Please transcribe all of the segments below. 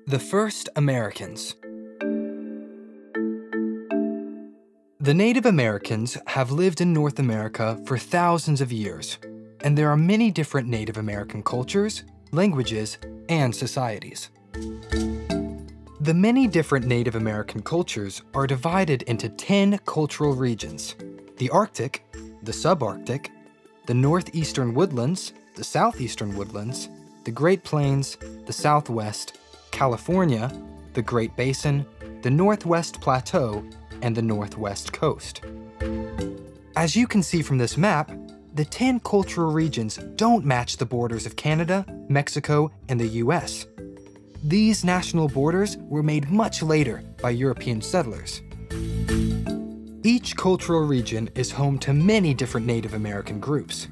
The first Americans. The Native Americans have lived in North America for thousands of years, and there are many different Native American cultures, languages, and societies. The many different Native American cultures are divided into 10 cultural regions: the Arctic, the Subarctic, the Northeastern Woodlands, the Southeastern Woodlands, the Great Plains, the Southwest, California, the Great Basin, the Northwest Plateau, and the Northwest Coast. As you can see from this map, the 10 cultural regions don't match the borders of Canada, Mexico, and the US. These national borders were made much later by European settlers. Each cultural region is home to many different Native American groups.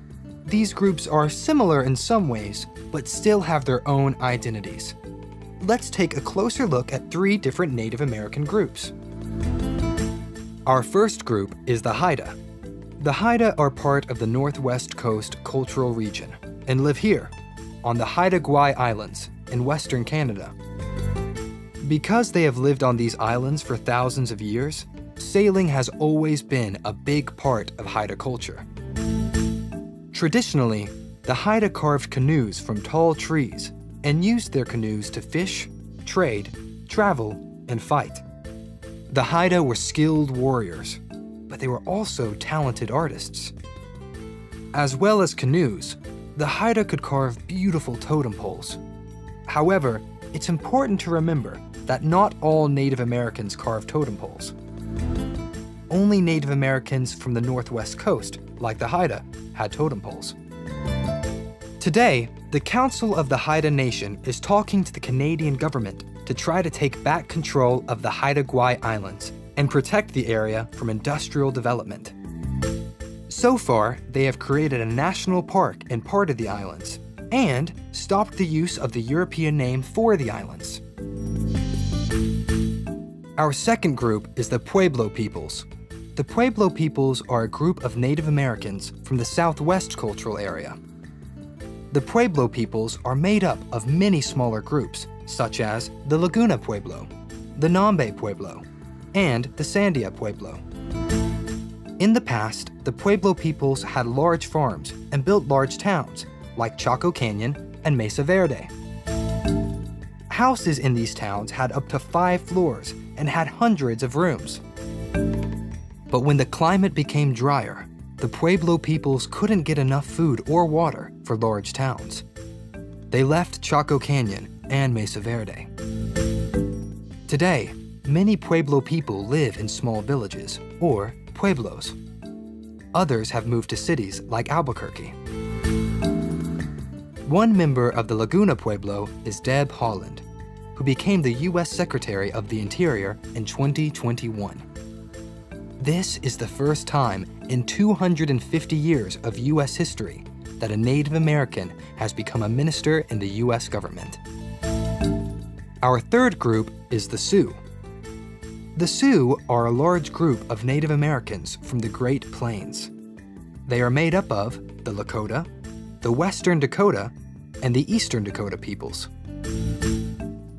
These groups are similar in some ways, but still have their own identities. Let's take a closer look at 3 different Native American groups. Our first group is the Haida. The Haida are part of the Northwest Coast cultural region and live here, on the Haida Gwaii Islands in Western Canada. Because they have lived on these islands for thousands of years, sailing has always been a big part of Haida culture. Traditionally, the Haida carved canoes from tall trees and used their canoes to fish, trade, travel, and fight. The Haida were skilled warriors, but they were also talented artists. As well as canoes, the Haida could carve beautiful totem poles. However, it's important to remember that not all Native Americans carved totem poles. Only Native Americans from the Northwest Coast, like the Haida, had totem poles. Today, the Council of the Haida Nation is talking to the Canadian government to try to take back control of the Haida Gwaii Islands and protect the area from industrial development. So far, they have created a national park in part of the islands and stopped the use of the European name for the islands. Our second group is the Pueblo peoples. The Pueblo peoples are a group of Native Americans from the Southwest cultural area. The Pueblo peoples are made up of many smaller groups, such as the Laguna Pueblo, the Nambe Pueblo, and the Sandia Pueblo. In the past, the Pueblo peoples had large farms and built large towns, like Chaco Canyon and Mesa Verde. Houses in these towns had up to 5 floors and had hundreds of rooms. But when the climate became drier, the Pueblo peoples couldn't get enough food or water for large towns. They left Chaco Canyon and Mesa Verde. Today, many Pueblo people live in small villages, or pueblos. Others have moved to cities like Albuquerque. One member of the Laguna Pueblo is Deb Haaland, who became the U.S. Secretary of the Interior in 2021. This is the first time in 250 years of U.S. history that a Native American has become a minister in the U.S. government. Our third group is the Sioux. The Sioux are a large group of Native Americans from the Great Plains. They are made up of the Lakota, the Western Dakota, and the Eastern Dakota peoples.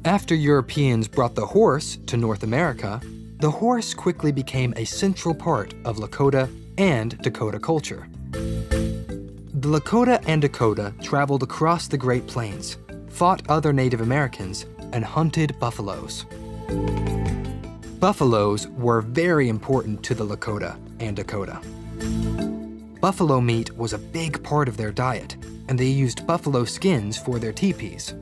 After Europeans brought the horse to North America, the horse quickly became a central part of Lakota and Dakota culture. The Lakota and Dakota traveled across the Great Plains, fought other Native Americans, and hunted buffaloes. Buffaloes were very important to the Lakota and Dakota. Buffalo meat was a big part of their diet, and they used buffalo skins for their teepees.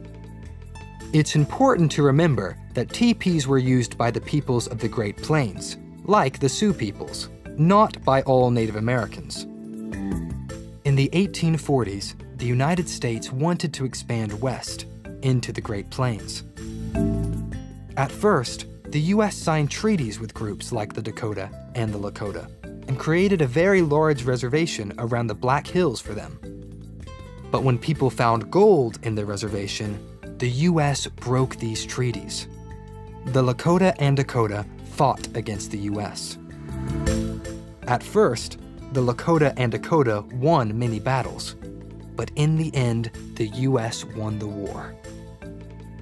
It's important to remember that teepees were used by the peoples of the Great Plains, like the Sioux peoples, not by all Native Americans. In the 1840s, the United States wanted to expand west into the Great Plains. At first, the U.S. signed treaties with groups like the Dakota and the Lakota and created a very large reservation around the Black Hills for them. But when people found gold in the reservation, the U.S. broke these treaties. The Lakota and Dakota fought against the U.S. At first, the Lakota and Dakota won many battles, but in the end, the U.S. won the war.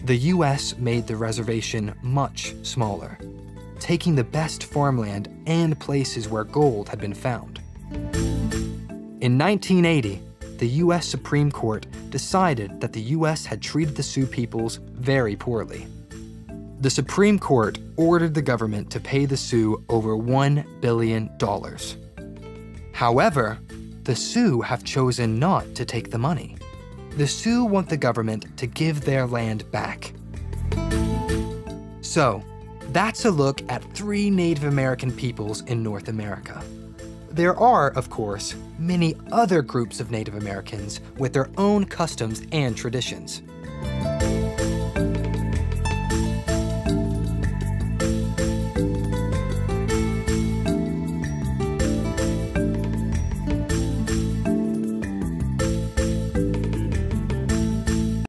The US made the reservation much smaller, taking the best farmland and places where gold had been found. In 1980, the US Supreme Court decided that the US had treated the Sioux peoples very poorly. The Supreme Court ordered the government to pay the Sioux over $1 billion. However, the Sioux have chosen not to take the money. The Sioux want the government to give their land back. So, that's a look at 3 Native American peoples in North America. There are, of course, many other groups of Native Americans with their own customs and traditions.